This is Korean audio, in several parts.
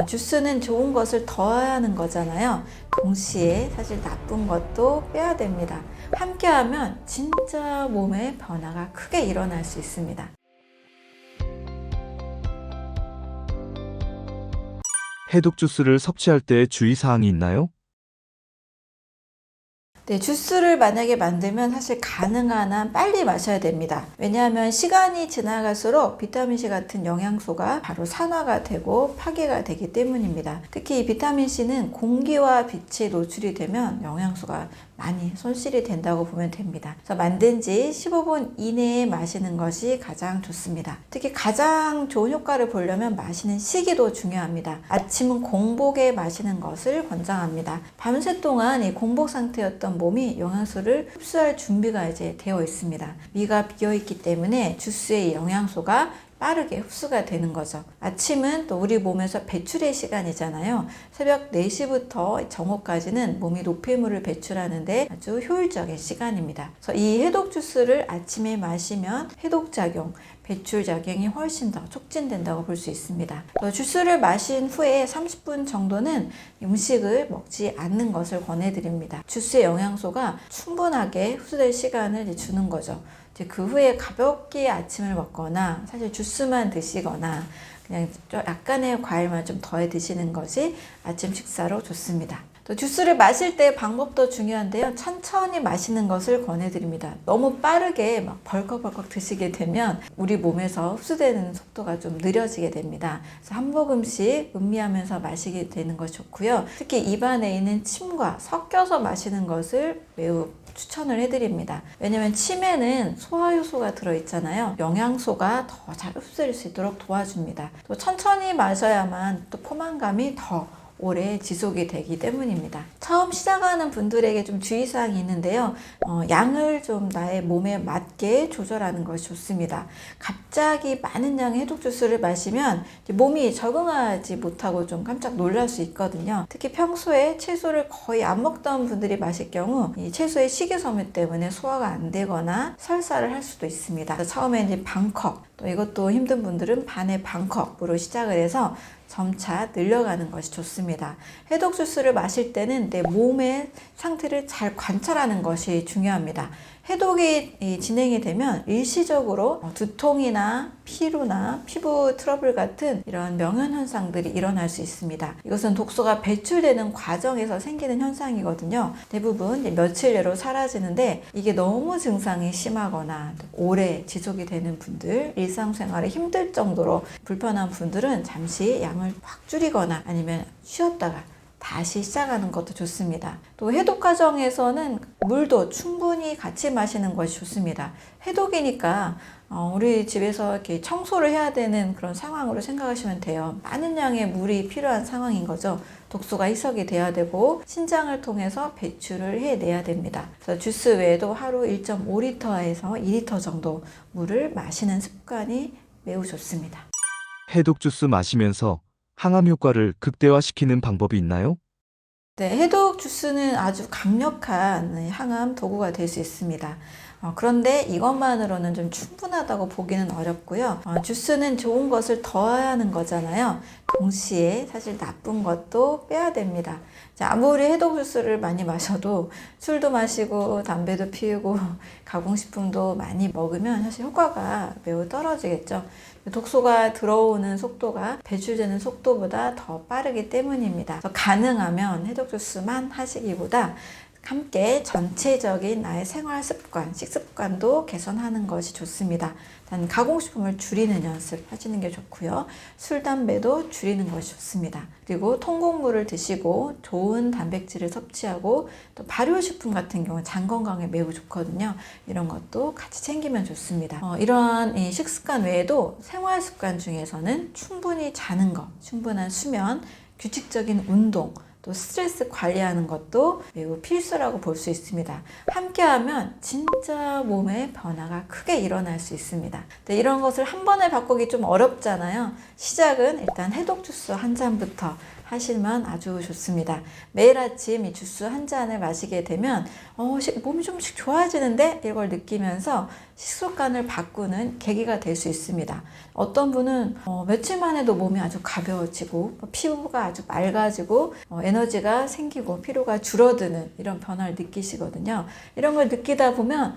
주스는 좋은 것을 더하는 거잖아요. 동시에 사실 나쁜 것도 빼야 됩니다. 함께하면 진짜 몸에 변화가 크게 일어날 수 있습니다. 해독 주스를 섭취할 때 주의사항이 있나요? 네, 주스를 만약에 만들면 사실 가능한 한 빨리 마셔야 됩니다. 왜냐하면 시간이 지나갈수록 비타민C 같은 영양소가 바로 산화가 되고 파괴가 되기 때문입니다. 특히 이 비타민C는 공기와 빛에 노출이 되면 영양소가 많이 손실이 된다고 보면 됩니다. 그래서 만든 지 15분 이내에 마시는 것이 가장 좋습니다. 특히 가장 좋은 효과를 보려면 마시는 시기도 중요합니다. 아침은 공복에 마시는 것을 권장합니다. 밤새 동안 이 공복 상태였던 몸이 영양소를 흡수할 준비가 이제 되어 있습니다. 위가 비어 있기 때문에 주스의 영양소가 빠르게 흡수가 되는 거죠. 아침은 또 우리 몸에서 배출의 시간이잖아요. 새벽 4시부터 정오까지는 몸이 노폐물을 배출하는데 아주 효율적인 시간입니다. 그래서 이 해독 주스를 아침에 마시면 해독작용, 배출작용이 훨씬 더 촉진된다고 볼 수 있습니다. 주스를 마신 후에 30분 정도는 음식을 먹지 않는 것을 권해드립니다. 주스의 영양소가 충분하게 흡수될 시간을 주는 거죠. 그 후에 가볍게 아침을 먹거나 사실 주스만 드시거나 그냥 약간의 과일만 좀 더해 드시는 것이 아침 식사로 좋습니다. 또 주스를 마실 때 방법도 중요한데요. 천천히 마시는 것을 권해드립니다. 너무 빠르게 막 벌컥벌컥 드시게 되면 우리 몸에서 흡수되는 속도가 좀 느려지게 됩니다. 그래서 한 모금씩 음미하면서 마시게 되는 것이 좋고요. 특히 입안에 있는 침과 섞여서 마시는 것을 매우 추천을 해드립니다. 왜냐면 침에는 소화효소가 들어있잖아요. 영양소가 더 잘 흡수될 수 있도록 도와줍니다. 또 천천히 마셔야만 또 포만감이 더 오래 지속이 되기 때문입니다. 처음 시작하는 분들에게 좀 주의사항이 있는데요. 양을 좀 나의 몸에 맞게 조절하는 것이 좋습니다. 갑자기 많은 양의 해독 주스를 마시면 몸이 적응하지 못하고 좀 깜짝 놀랄 수 있거든요. 특히 평소에 채소를 거의 안 먹던 분들이 마실 경우 이 채소의 식이섬유 때문에 소화가 안 되거나 설사를 할 수도 있습니다. 처음에 이제 반컵, 또 이것도 힘든 분들은 반의 반컵으로 시작을 해서 점차 늘려가는 것이 좋습니다. 해독 주스를 마실 때는 내 몸의 상태를 잘 관찰하는 것이 중요합니다. 해독이 진행이 되면 일시적으로 두통이나 피로나 피부 트러블 같은 이런 명현 현상들이 일어날 수 있습니다. 이것은 독소가 배출되는 과정에서 생기는 현상이거든요. 대부분 며칠 내로 사라지는데 이게 너무 증상이 심하거나 오래 지속이 되는 분들, 일상생활에 힘들 정도로 불편한 분들은 잠시 양을 확 줄이거나 아니면 쉬었다가 다시 시작하는 것도 좋습니다. 또 해독 과정에서는 물도 충분히 같이 마시는 것이 좋습니다. 해독이니까 우리 집에서 이렇게 청소를 해야 되는 그런 상황으로 생각하시면 돼요. 많은 양의 물이 필요한 상황인 거죠. 독소가 희석이 돼야 되고 신장을 통해서 배출을 해내야 됩니다. 그래서 주스 외에도 하루 1.5리터에서 2리터 정도 물을 마시는 습관이 매우 좋습니다. 해독 주스 마시면서 항암 효과를 극대화시키는 방법이 있나요? 네, 해독 주스는 아주 강력한 항암 도구가 될 수 있습니다. 그런데 이것만으로는 좀 충분하다고 보기는 어렵고요. 주스는 좋은 것을 더하는 거잖아요. 동시에 사실 나쁜 것도 빼야 됩니다. 아무리 해독 주스를 많이 마셔도 술도 마시고 담배도 피우고 가공식품도 많이 먹으면 사실 효과가 매우 떨어지겠죠. 독소가 들어오는 속도가 배출되는 속도보다 더 빠르기 때문입니다. 그래서 가능하면 해독 주스만 하시기보다 함께 전체적인 나의 생활 습관, 식습관도 개선하는 것이 좋습니다. 단 가공식품을 줄이는 연습 하시는 게 좋고요. 술, 담배도 줄이는 것이 좋습니다. 그리고 통곡물을 드시고 좋은 단백질을 섭취하고 또 발효식품 같은 경우는 장 건강에 매우 좋거든요. 이런 것도 같이 챙기면 좋습니다. 이러한 식습관 외에도 생활 습관 중에서는 충분히 자는 것, 충분한 수면, 규칙적인 운동, 또 스트레스 관리하는 것도 매우 필수라고 볼 수 있습니다. 함께하면 진짜 몸에 변화가 크게 일어날 수 있습니다. 이런 것을 한 번에 바꾸기 좀 어렵잖아요. 시작은 일단 해독 주스 한 잔부터 하시면 아주 좋습니다. 매일 아침 이 주스 한 잔을 마시게 되면 몸이 좀씩 좋아지는데 이걸 느끼면서 식습관을 바꾸는 계기가 될 수 있습니다. 어떤 분은 며칠만 해도 몸이 아주 가벼워지고 피부가 아주 맑아지고 에너지가 생기고 피로가 줄어드는 이런 변화를 느끼시거든요. 이런 걸 느끼다 보면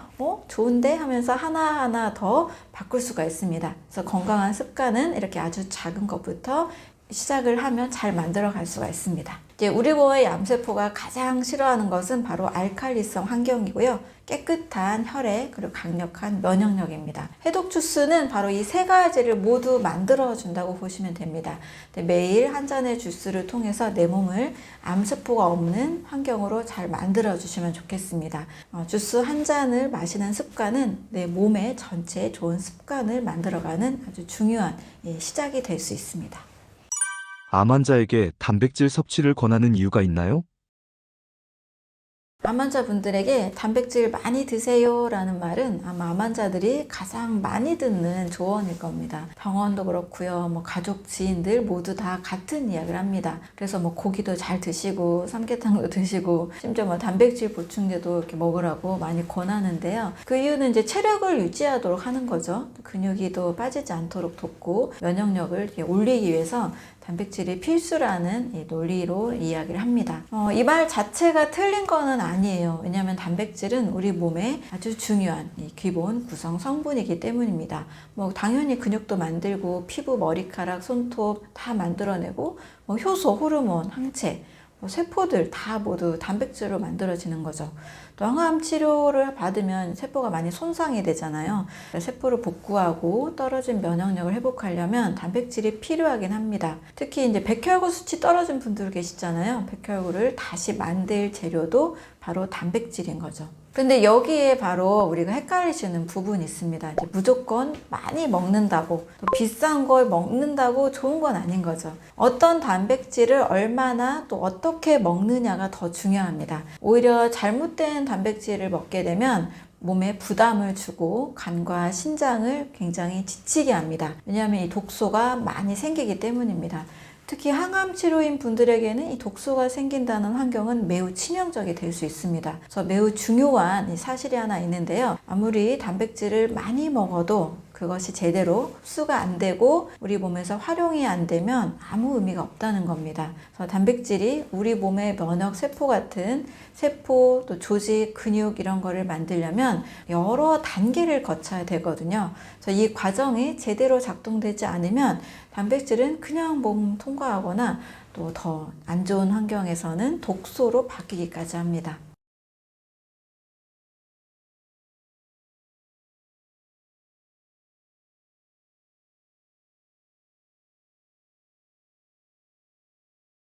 좋은데 하면서 하나하나 더 바꿀 수가 있습니다. 그래서 건강한 습관은 이렇게 아주 작은 것부터 시작을 하면 잘 만들어 갈 수가 있습니다. 이제 우리 몸의 암세포가 가장 싫어하는 것은 바로 알칼리성 환경이고요. 깨끗한 혈액 그리고 강력한 면역력입니다. 해독 주스는 바로 이 세 가지를 모두 만들어 준다고 보시면 됩니다. 매일 한 잔의 주스를 통해서 내 몸을 암세포가 없는 환경으로 잘 만들어 주시면 좋겠습니다. 주스 한 잔을 마시는 습관은 내 몸의 전체에 좋은 습관을 만들어가는 아주 중요한 시작이 될 수 있습니다. 암 환자에게 단백질 섭취를 권하는 이유가 있나요? 암 환자분들에게 단백질 많이 드세요 라는 말은 아마 암 환자들이 가장 많이 듣는 조언일 겁니다. 병원도 그렇고요. 가족, 지인들 모두 다 같은 이야기를 합니다. 그래서 고기도 잘 드시고 삼계탕도 드시고 심지어 단백질 보충제도 이렇게 먹으라고 많이 권하는데요. 그 이유는 이제 체력을 유지하도록 하는 거죠. 근육이 또 빠지지 않도록 돕고 면역력을 올리기 위해서 단백질이 필수라는 이 논리로 이야기를 합니다. 이 말 자체가 틀린 거는 아니에요. 왜냐하면 단백질은 우리 몸에 아주 중요한 기본 구성 성분이기 때문입니다. 당연히 근육도 만들고 피부, 머리카락, 손톱 다 만들어내고 효소, 호르몬, 항체, 세포들 다 모두 단백질로 만들어지는 거죠. 또 항암 치료를 받으면 세포가 많이 손상이 되잖아요. 세포를 복구하고 떨어진 면역력을 회복하려면 단백질이 필요하긴 합니다. 특히 이제 백혈구 수치 떨어진 분들 계시잖아요. 백혈구를 다시 만들 재료도 바로 단백질인 거죠. 근데 여기에 바로 우리가 헷갈리시는 부분이 있습니다. 이제 무조건 많이 먹는다고, 또 비싼 걸 먹는다고 좋은 건 아닌 거죠. 어떤 단백질을 얼마나 또 어떻게 먹느냐가 더 중요합니다. 오히려 잘못된 단백질을 먹게 되면 몸에 부담을 주고 간과 신장을 굉장히 지치게 합니다. 왜냐하면 이 독소가 많이 생기기 때문입니다. 특히 항암 치료인 분들에게는 이 독소가 생긴다는 환경은 매우 치명적이 될 수 있습니다. 그래서 매우 중요한 사실이 하나 있는데요. 아무리 단백질을 많이 먹어도 그것이 제대로 흡수가 안 되고 우리 몸에서 활용이 안 되면 아무 의미가 없다는 겁니다. 그래서 단백질이 우리 몸의 면역 세포 같은 세포, 또 조직, 근육 이런 거를 만들려면 여러 단계를 거쳐야 되거든요. 그래서 이 과정이 제대로 작동되지 않으면 단백질은 그냥 몸 통과하거나 또 더 안 좋은 환경에서는 독소로 바뀌기까지 합니다.